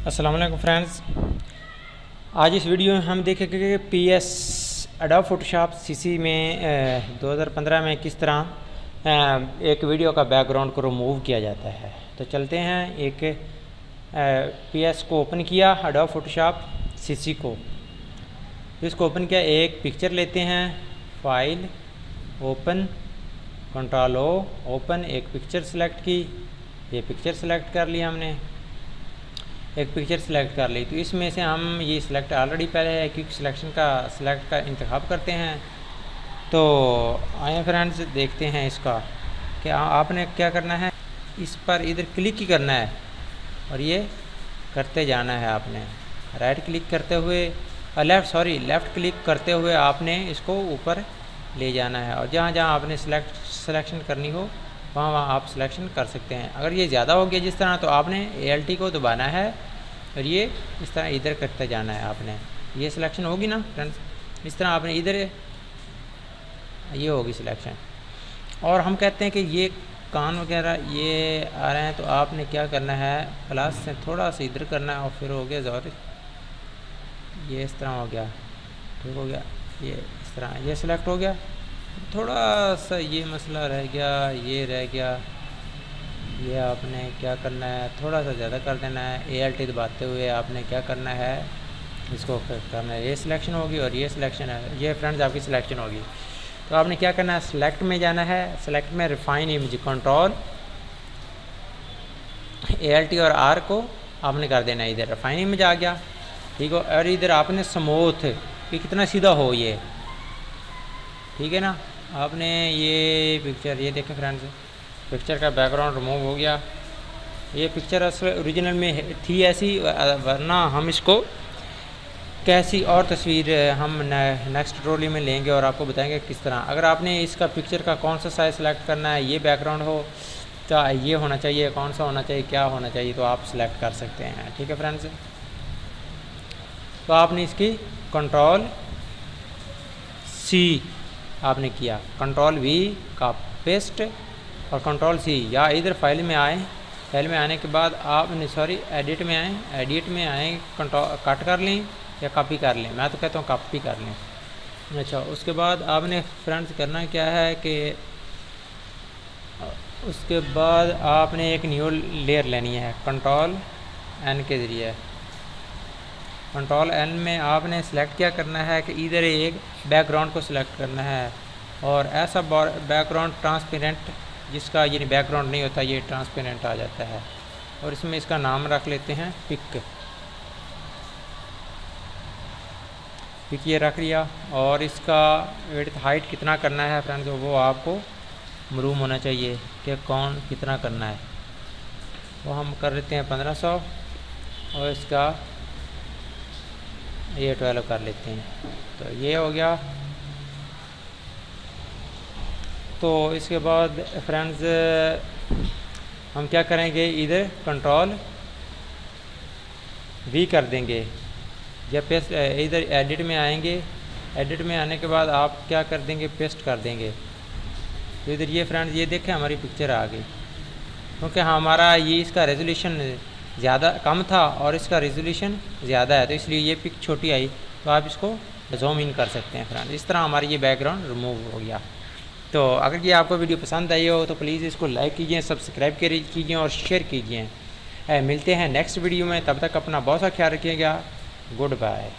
अस्सलाम वालेकुम फ्रेंड्स। आज इस वीडियो में हम देखेंगे कि पीएस एडोब फोटोशॉप सीसी में 2015 में किस तरह एक वीडियो का बैकग्राउंड को रिमूव किया जाता है। तो चलते हैं, एक पीएस को ओपन किया, एडोब फोटोशॉप सीसी को, इसको ओपन किया, एक पिक्चर लेते हैं, file open, control O open, एक पिक्चर सेलेक्ट की, ये पिक्चर सेलेक्ट कर लिया हमने, एक पिक्चर सेलेक्ट कर ली। तो इसमें से हम ये सिलेक्ट ऑलरेडी पहले है, क्विक सिलेक्शन का सिलेक्ट का इंतखाब करते हैं। तो आए फ्रेंड्स देखते हैं इसका कि आपने क्या करना है, इस पर इधर क्लिक ही करना है और ये करते जाना है। आपने राइट क्लिक करते हुए लेफ़्ट क्लिक करते हुए आपने इसको ऊपर ले जाना है और जहाँ जहाँ आपने सिलेक्शन करनी हो वहाँ वहाँ आप सिलेक्शन कर सकते हैं। अगर ये ज़्यादा हो गया जिस तरह, तो आपने ALT को दबाना है और ये इस तरह इधर करते जाना है। आपने ये सिलेक्शन होगी ना फ्रेंड्स, इस तरह आपने इधर ये होगी सिलेक्शन। और हम कहते हैं कि ये कान वगैरह ये आ रहे हैं, तो आपने क्या करना है, प्लस से थोड़ा सा इधर करना है और फिर हो गया ज़रूर, ये इस तरह हो गया, ठीक हो गया, ये इस तरह ये सिलेक्ट हो गया। थोड़ा सा ये मसला रह गया, ये रह गया, ये आपने क्या करना है, थोड़ा सा ज़्यादा कर देना है। ALT दबाते हुए आपने क्या करना है, इसको करना है, ये सिलेक्शन होगी और ये सिलेक्शन है, ये फ्रेंड्स आपकी सिलेक्शन होगी। तो आपने क्या करना है, सेलेक्ट में जाना है, सेलेक्ट में रिफाइन इमेज, कंट्रोल ALT और R को आपने कर देना है, इधर रिफाइन इमेज आ गया, ठीक हो। और इधर आपने स्मूथ कि कितना सीधा हो ये, ठीक है ना। आपने ये पिक्चर, ये देखें फ्रेंड्स, पिक्चर का बैकग्राउंड रिमूव हो गया। ये पिक्चर असल ओरिजिनल में थी ऐसी, वरना हम इसको कैसी और तस्वीर हम नेक्स्ट ट्यूटोरियल में लेंगे और आपको बताएंगे किस तरह। अगर आपने इसका पिक्चर का कौन सा साइज सेलेक्ट करना है, ये बैकग्राउंड हो तो ये होना चाहिए, कौन सा होना चाहिए, क्या होना चाहिए, तो आप सेलेक्ट कर सकते हैं, ठीक है फ्रेंड्स। तो आपने इसकी कंट्रोल C आपने किया, कंट्रोल V का पेस्ट और कंट्रोल C, या इधर फाइल में आए, फाइल में आने के बाद आपने एडिट में आए, एडिट में आए, कंट्रोल कट कर लें या कॉपी कर लें, मैं तो कहता हूँ कॉपी कर लें। अच्छा, उसके बाद आपने फ्रेंड्स करना क्या है कि उसके बाद आपने एक न्यू लेयर लेनी है, कंट्रोल N के ज़रिए। कंट्रोल N में आपने सेलेक्ट क्या करना है कि इधर एक बैकग्राउंड को सिलेक्ट करना है और ऐसा बैकग्राउंड ट्रांसपेरेंट, जिसका ये बैकग्राउंड नहीं होता, ये ट्रांसपेरेंट आ जाता है। और इसमें इसका नाम रख लेते हैं पिक ये रख लिया। और इसका विड्थ हाइट कितना करना है फ्रेंड्स, वो आपको मालूम होना चाहिए कि कौन कितना करना है। वो हम कर लेते हैं 1500 और इसका ये 12 कर लेते हैं। तो ये हो गया। तो इसके बाद फ्रेंड्स हम क्या करेंगे, इधर कंट्रोल V कर देंगे, जब पेस्ट इधर एडिट में आएंगे, एडिट में आने के बाद आप क्या कर देंगे, पेस्ट कर देंगे। तो इधर ये फ्रेंड्स ये देखें हमारी पिक्चर आ गई, क्योंकि हमारा ये इसका रेजोल्यूशन ज़्यादा कम था और इसका रेजोल्यूशन ज़्यादा है, तो इसलिए ये पिक छोटी आई। तो आप इसको जूम इन कर सकते हैं फ्रेंड्स। इस तरह हमारी ये बैकग्राउंड रिमूव हो गया। तो अगर ये आपको वीडियो पसंद आई हो तो प्लीज़ इसको लाइक कीजिए, सब्सक्राइब कीजिए और शेयर कीजिए। मिलते हैं नेक्स्ट वीडियो में, तब तक अपना बहुत सा ख्याल रखिएगा। Good bye.